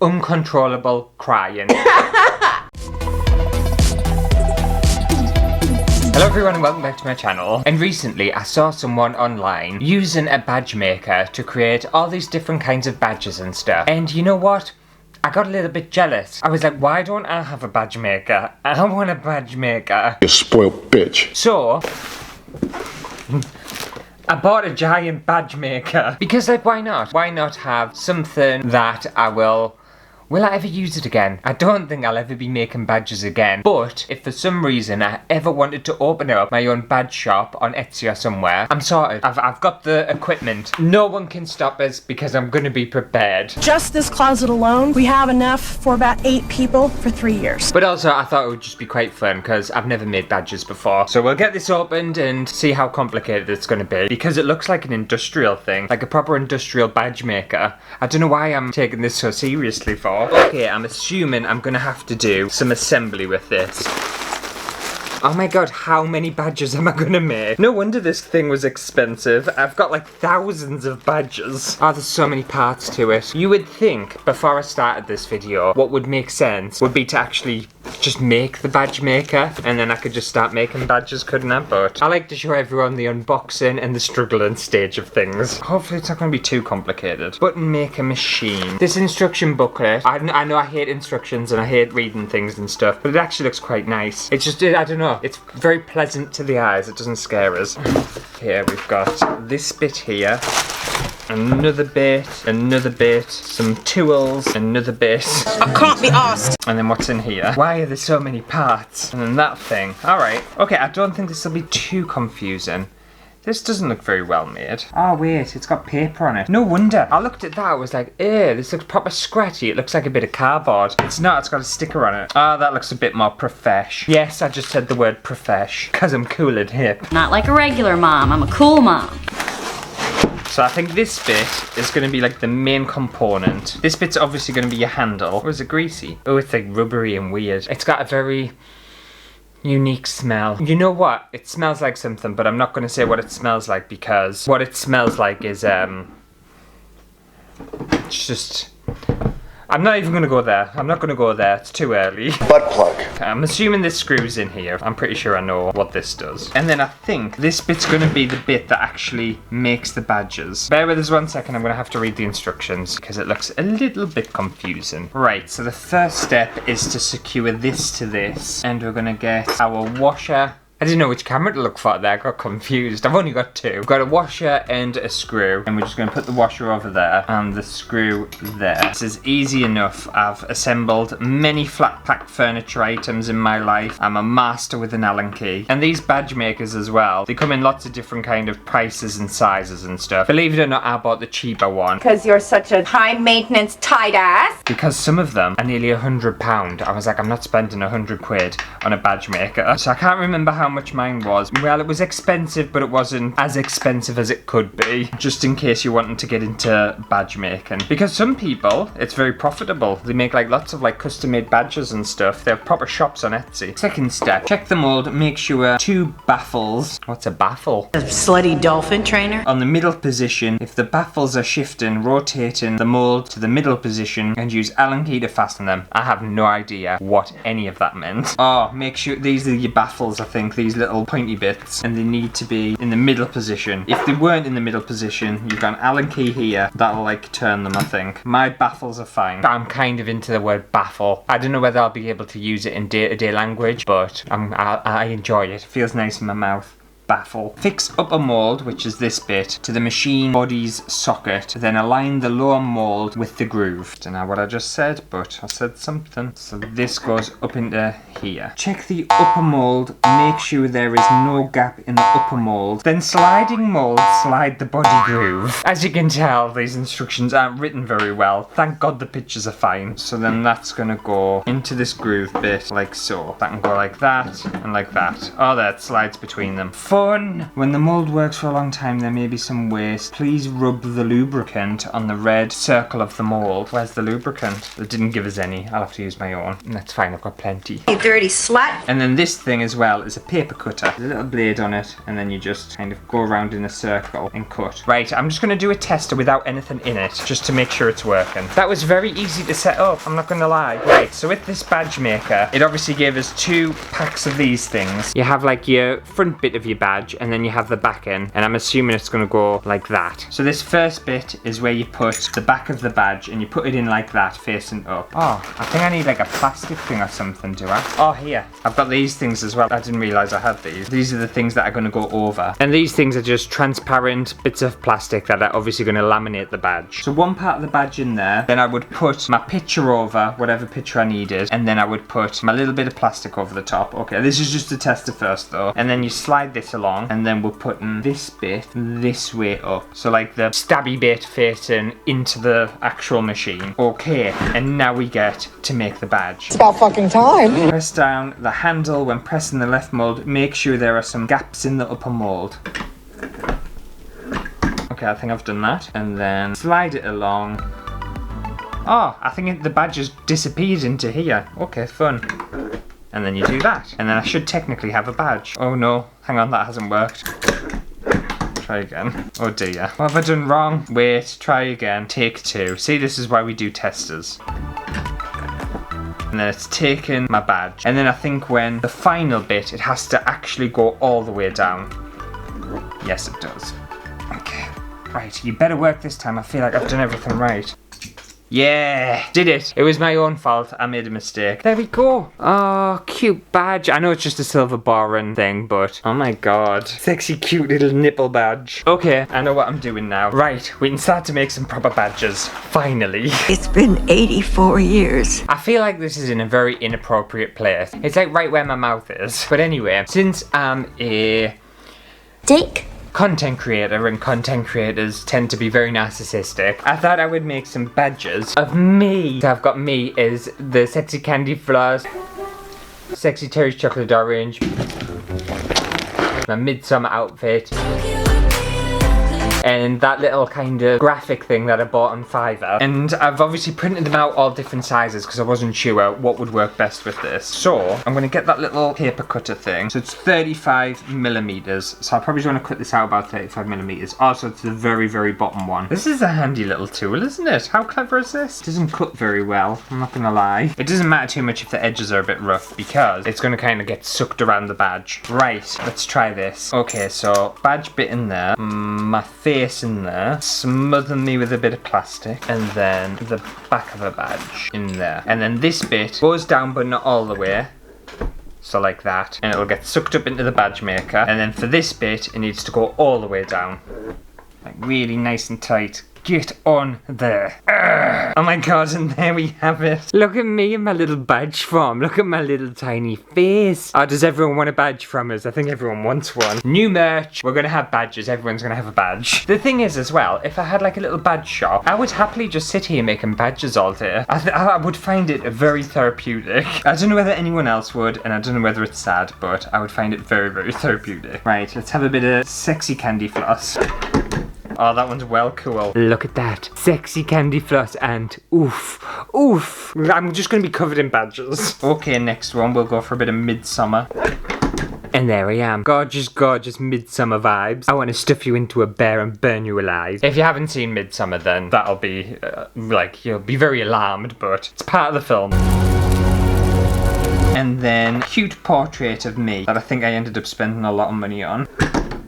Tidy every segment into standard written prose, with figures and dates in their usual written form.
uncontrollable crying. Hello everyone and welcome back to my channel. And recently I saw someone online using a badge maker to create all these different kinds of badges and stuff. And you know what? I got a little bit jealous. I was like, why don't I have a badge maker? I want a badge maker. You spoiled bitch. So I bought a giant badge maker. Because like, why not? Why not have something that will I ever use it again? I don't think I'll ever be making badges again. But if for some reason I ever wanted to open up my own badge shop on Etsy or somewhere, I'm sorted. I've got the equipment. No one can stop us because I'm gonna be prepared. Just this closet alone, we have enough for about 8 people for 3 years. But also I thought it would just be quite fun because I've never made badges before. So we'll get this opened and see how complicated it's gonna be. Because it looks like an industrial thing, like a proper industrial badge maker. I don't know why I'm taking this so seriously for. Okay, I'm assuming I'm gonna have to do some assembly with this. Oh my god, how many badges am I gonna make? No wonder this thing was expensive. I've got like thousands of badges. Oh, there's so many parts to it. You would think, before I started this video, what would make sense would be to actually just make the badge maker, and then I could just start making badges, couldn't I? But I like to show everyone the unboxing and the struggling stage of things. Hopefully it's not gonna be too complicated. Button maker machine. This instruction booklet, I know I hate instructions and I hate reading things and stuff, but it actually looks quite nice. It's just, I don't know. It's very pleasant to the eyes. It doesn't scare us. Here we've got this bit here. Another bit, some tools, another bit. I can't be asked. And then what's in here? Why are there so many parts? And then that thing. Alright. Okay, I don't think this will be too confusing. This doesn't look very well made. Oh wait, it's got paper on it. No wonder. I looked at that, I was like, ew, this looks proper scratchy. It looks like a bit of cardboard. It's not, it's got a sticker on it. Oh, that looks a bit more profesh. Yes, I just said the word profesh, because I'm cool and hip. Not like a regular mom, I'm a cool mom. So I think this bit is going to be like the main component. This bit's obviously going to be your handle. Or is it greasy? Oh, it's like rubbery and weird. It's got a very unique smell. You know what? It smells like something, but I'm not going to say what it smells like because what it smells like is, it's just... I'm not even going to go there. I'm not going to go there. It's too early. Butt plug. I'm assuming this screws in here. I'm pretty sure I know what this does. And then I think this bit's going to be the bit that actually makes the badges. Bear with us 1 second. I'm going to have to read the instructions because it looks a little bit confusing. Right, so the first step is to secure this to this. And we're going to get our washer. I didn't know which camera to look for there, I got confused. I've only got 2. We've got a washer and a screw, and we're just going to put the washer over there and the screw there. This is easy enough. I've assembled many flat pack furniture items in my life. I'm a master with an Allen key. And these badge makers as well, they come in lots of different kind of prices and sizes and stuff. Believe it or not, I bought the cheaper one. Because you're such a high maintenance tight ass. Because some of them are nearly £100. I was like, I'm not spending 100 quid on a badge maker. So I can't remember how much mine was. Well, it was expensive, but it wasn't as expensive as it could be, just in case you're wanting to get into badge making. Because some people, it's very profitable. They make like lots of like custom made badges and stuff. They have proper shops on Etsy. Second step, check the mold, make sure 2 baffles. What's a baffle? A slutty dolphin trainer. On the middle position, if the baffles are shifting, rotating the mold to the middle position and use Allen key to fasten them. I have no idea what any of that meant. Oh, make sure these are your baffles, I think, these little pointy bits, and they need to be in the middle position. If they weren't in the middle position, you've got an Allen key here that'll like turn them, I think. My baffles are fine. I'm kind of into the word baffle. I don't know whether I'll be able to use it in day-to-day language, but I enjoy it. It feels nice in my mouth. Baffle. Fix upper mold, which is this bit, to the machine body's socket. Then align the lower mold with the groove. Don't know what I just said, but I said something. So this goes up into here. Check the upper mold. Make sure there is no gap in the upper mold. Then sliding mold, slide the body groove. As you can tell, these instructions aren't written very well. Thank God the pictures are fine. So then that's gonna go into this groove bit, like so. That can go like that and like that. Oh, that slides between them. fun. When the mold works for a long time, there may be some waste. Please rub the lubricant on the red circle of the mold. Where's the lubricant? They didn't give us any. I'll have to use my own. That's fine, I've got plenty. You dirty slut. And then this thing as well is a paper cutter. There's a little blade on it, and then you just kind of go around in a circle and cut. Right, I'm just going to do a tester without anything in it, just to make sure it's working. That was very easy to set up, I'm not going to lie. Right, so with this badge maker, it obviously gave us 2 packs of these things. You have like your front bit of your badge, and then you have the back end, and I'm assuming it's going to go like that. So this first bit is where you put the back of the badge, and you put it in like that, facing up. Oh, I think I need like a plastic thing or something, do I? Oh, here. I've got these things as well. I didn't realise I had these. These are the things that are going to go over. And these things are just transparent bits of plastic that are obviously going to laminate the badge. So one part of the badge in there, then I would put my picture over, whatever picture I needed, and then I would put my little bit of plastic over the top. Okay, this is just a tester first though. And then you slide this along, and then we're putting this bit this way up. So like the stabby bit facing into the actual machine. Okay, and now we get to make the badge. It's about fucking time. Press down the handle when pressing the left mold. Make sure there are some gaps in the upper mold. Okay, I think I've done that. And then slide it along. Oh, I think the badge has disappeared into here. Okay, fun. And then you do that. And then I should technically have a badge. Oh no, hang on, that hasn't worked. Try again. Oh dear. What have I done wrong? Wait, try again. Take 2. See, this is why we do testers. And then it's taken my badge. And then I think when the final bit, it has to actually go all the way down. Yes, it does. Okay. Right, you better work this time. I feel like I've done everything right. Yeah, did it. It was my own fault. I made a mistake. There we go. Oh, cute badge. I know it's just a silver bar and thing, but oh my god. Sexy, cute little nipple badge. Okay, I know what I'm doing now. Right, we can start to make some proper badges. Finally. It's been 84 years. I feel like this is in a very inappropriate place. It's like right where my mouth is. But anyway, since I'm a content creator, and content creators tend to be very narcissistic, I thought I would make some badges of me. So I've got me as the sexy candy floss, sexy Terry's chocolate orange, my midsummer outfit, and that little kind of graphic thing that I bought on Fiverr. And I've obviously printed them out all different sizes because I wasn't sure what would work best with this. So I'm going to get that little paper cutter thing. So it's 35mm. So I probably want to cut this out about 35mm. Also, it's the very, very bottom one. This is a handy little tool, isn't it? How clever is this? It doesn't cut very well, I'm not going to lie. It doesn't matter too much if the edges are a bit rough because it's going to kind of get sucked around the badge. Right, let's try this. Okay, so badge bit in there. My face in there, smother me with a bit of plastic, and then the back of a badge in there. And then this bit goes down but not all the way. So like that. And it'll get sucked up into the badge maker. And then for this bit, it needs to go all the way down. Like really nice and tight. Get on there. Urgh. Oh my god, and there we have it. Look at me in my little badge form. Look at my little tiny face. Oh, does everyone want a badge from us? I think everyone wants one. New merch. We're gonna have badges. Everyone's gonna have a badge. The thing is as well, if I had like a little badge shop, I would happily just sit here making badges all day. I would find it very therapeutic. I don't know whether anyone else would, and I don't know whether it's sad, but I would find it very, very therapeutic. Right, let's have a bit of sexy candy floss. Oh, that one's well cool. Look at that. Sexy candy floss and oof. Oof. I'm just going to be covered in badges. Okay, next one. We'll go for a bit of midsummer. And there I am. Gorgeous, gorgeous midsummer vibes. I want to stuff you into a bear and burn you alive. If you haven't seen Midsummer, then that'll be, you'll be very alarmed, but it's part of the film. And then, cute portrait of me that I think I ended up spending a lot of money on.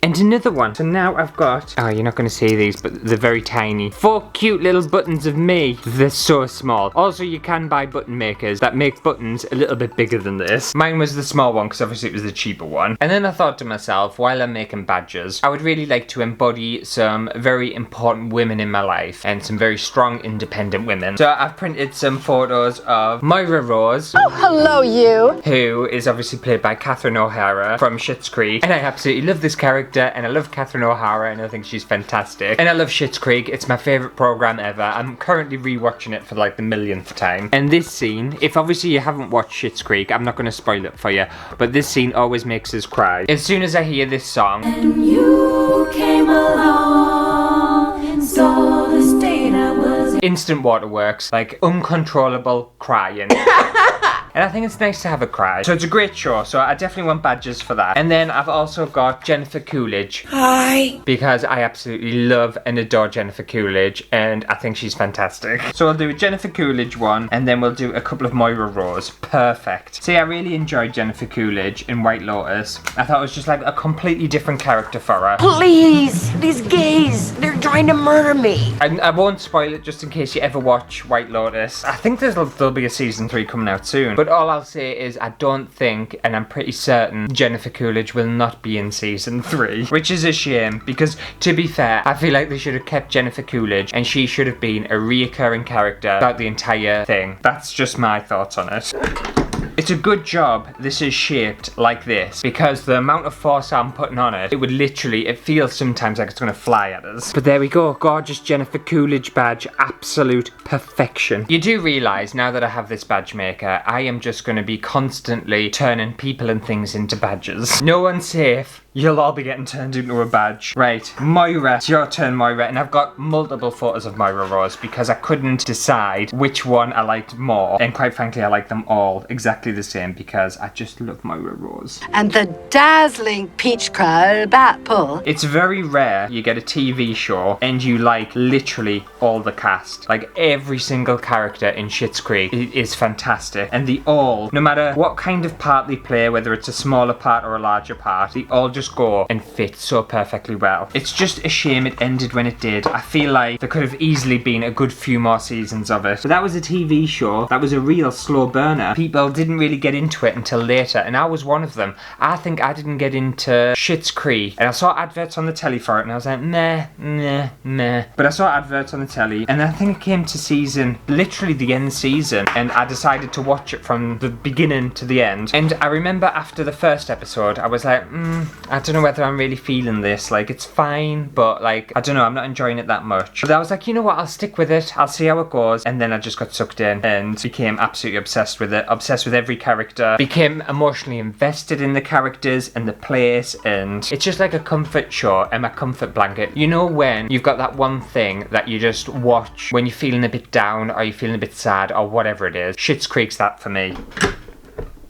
And another one. So now I've got, oh, you're not going to see these, but they're very tiny. 4 cute little buttons of me. They're so small. Also, you can buy button makers that make buttons a little bit bigger than this. Mine was the small one because obviously it was the cheaper one. And then I thought to myself, while I'm making badges, I would really like to embody some very important women in my life and some very strong, independent women. So I've printed some photos of Moira Rose. Oh, hello, you. Who is obviously played by Catherine O'Hara from Schitt's Creek. And I absolutely love this character. Spencer, and I love Catherine O'Hara, and I think she's fantastic. And I love Schitt's Creek. It's my favourite programme ever. I'm currently rewatching it for like the millionth time. And this scene, if obviously you haven't watched Schitt's Creek, I'm not going to spoil it for you, but this scene always makes us cry. As soon as I hear this song, And you came along and saw the state I was in. instant waterworks, like uncontrollable crying. And I think it's nice to have a cry. So it's a great show, so I definitely want badges for that. And then I've also got Jennifer Coolidge. Hi. Because I absolutely love and adore Jennifer Coolidge, and I think she's fantastic. So I'll do a Jennifer Coolidge one, and then we'll do a couple of Moira Rose. Perfect. See, I really enjoyed Jennifer Coolidge in White Lotus. I thought it was just like a completely different character for her. Please, these gays, they're trying to murder me. I won't spoil it just in case you ever watch White Lotus. I think there'll be a season 3 coming out soon. But all I'll say is I don't think, and I'm pretty certain, Jennifer Coolidge will not be in season 3. Which is a shame, because to be fair, I feel like they should have kept Jennifer Coolidge and she should have been a reoccurring character throughout the entire thing. That's just my thoughts on it. It's a good job this is shaped like this, because the amount of force I'm putting on it, it feels sometimes like it's going to fly at us. But there we go, gorgeous Jennifer Coolidge badge, absolute perfection. You do realise, now that I have this badge maker, I am just going to be constantly turning people and things into badges. No one's safe. You'll all be getting turned into a badge. Right, Moira, it's your turn, Moira, and I've got multiple photos of Moira Rose because I couldn't decide which one I liked more, and quite frankly I like them all exactly the same because I just love Moira Rose. And the dazzling peach crowd bat pull. It's very rare you get a TV show and you like literally all the cast. Like every single character in Schitt's Creek is fantastic, and they all, no matter what kind of part they play, whether it's a smaller part or a larger part, they all just go and fit so perfectly well. It's just a shame it ended when it did. I feel like there could have easily been a good few more seasons of it. But that was a TV show. That was a real slow burner. People didn't really get into it until later, and I was one of them. I think I didn't get into Schitt's Creek, and I saw adverts on the telly for it, and I was like, meh. But I saw adverts on the telly, and I think it came to literally the end season, and I decided to watch it from the beginning to the end. And I remember after the first episode, I was like, I don't know whether I'm really feeling this. Like, it's fine, but like, I don't know, I'm not enjoying it that much. But I was like, you know what, I'll stick with it. I'll see how it goes. And then I just got sucked in and became absolutely obsessed with it. Obsessed with every character. Became emotionally invested in the characters and the place. And it's just like a comfort show and my comfort blanket. You know when you've got that one thing that you just watch when you're feeling a bit down or you're feeling a bit sad or whatever it is. Schitt's Creek's that for me.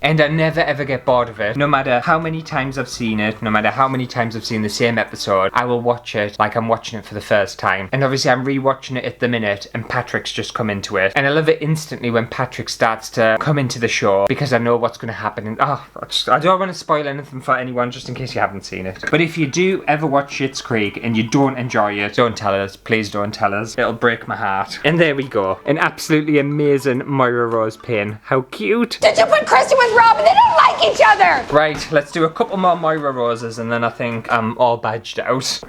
And I never ever get bored of it. No matter how many times I've seen it, no matter how many times I've seen the same episode, I will watch it like I'm watching it for the first time. And obviously I'm rewatching it at the minute and Patrick's just come into it. And I love it instantly when Patrick starts to come into the show because I know what's going to happen. And I don't want to spoil anything for anyone just in case you haven't seen it. But if you do ever watch Schitt's Creek and you don't enjoy it, don't tell us. Please don't tell us. It'll break my heart. And there we go. An absolutely amazing Moira Rose pin. How cute. Did you put Kristen with Robin? They don't like each other! Right, let's do a couple more Moira Roses and then I think I'm all badged out.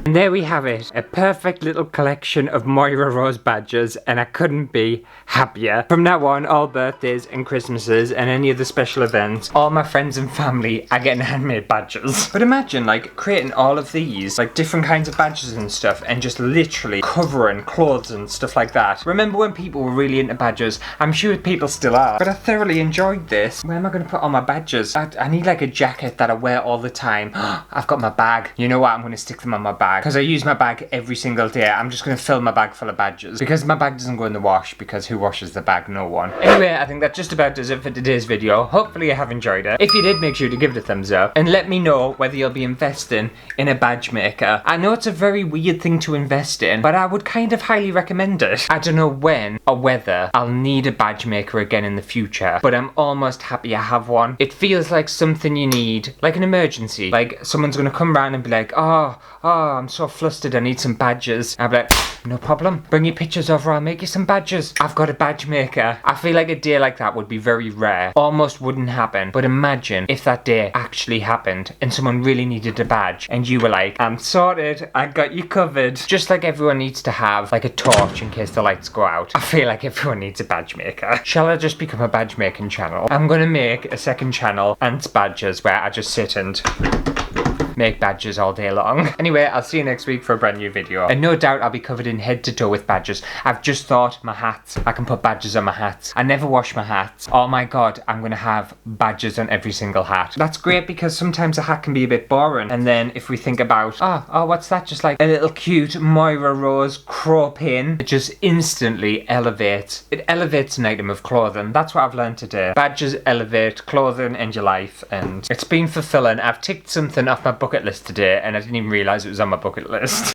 And there we have it, a perfect little collection of Moira Rose badges, and I couldn't be happier. From now on, all birthdays and Christmases and any other special events, all my friends and family are getting handmade badges. But imagine like creating all of these, like different kinds of badges and stuff, and just literally covering clothes and stuff like that. Remember when people were really into badges? I'm sure people still are, but I thoroughly enjoyed this. Where am I going to put all my badges? I need like a jacket that I wear all the time. I've got my bag. You know what? I'm going to stick them on my bag. Because I use my bag every single day. I'm just going to fill my bag full of badges. Because my bag doesn't go in the wash. Because who washes the bag? No one. Anyway, I think that just about does it for today's video. Hopefully you have enjoyed it. If you did, make sure to give it a thumbs up. And let me know whether you'll be investing in a badge maker. I know it's a very weird thing to invest in, but I would kind of highly recommend it. I don't know when or whether I'll need a badge maker again in the future, but I'm almost happy I have one. It feels like something you need, like an emergency. Like someone's going to come around and be like, oh, I'm so flustered, I need some badges. I'll be like, no problem, bring your pictures over, I'll make you some badges. I've got a badge maker. I feel like a day like that would be very rare, almost wouldn't happen. But imagine if that day actually happened and someone really needed a badge and you were like, I'm sorted, I got you covered. Just like everyone needs to have like a torch in case the lights go out, I feel like everyone needs a badge maker. Shall I just become a badge making channel? I'm gonna make a second channel, Ants Badges, where I just sit and make badges all day long. Anyway, I'll see you next week for a brand new video. And no doubt I'll be covered in head to toe with badges. I've just thought, my hat. I can put badges on my hat. I never wash my hat. Oh my god, I'm gonna have badges on every single hat. That's great because sometimes a hat can be a bit boring. And then if we think about, oh, what's that? Just like a little cute Moira Rose crow pin. It just instantly elevates. It elevates an item of clothing. That's what I've learned today. Badges elevate clothing and your life, and it's been fulfilling. I've ticked something off my bucket list today and I didn't even realise it was on my bucket list.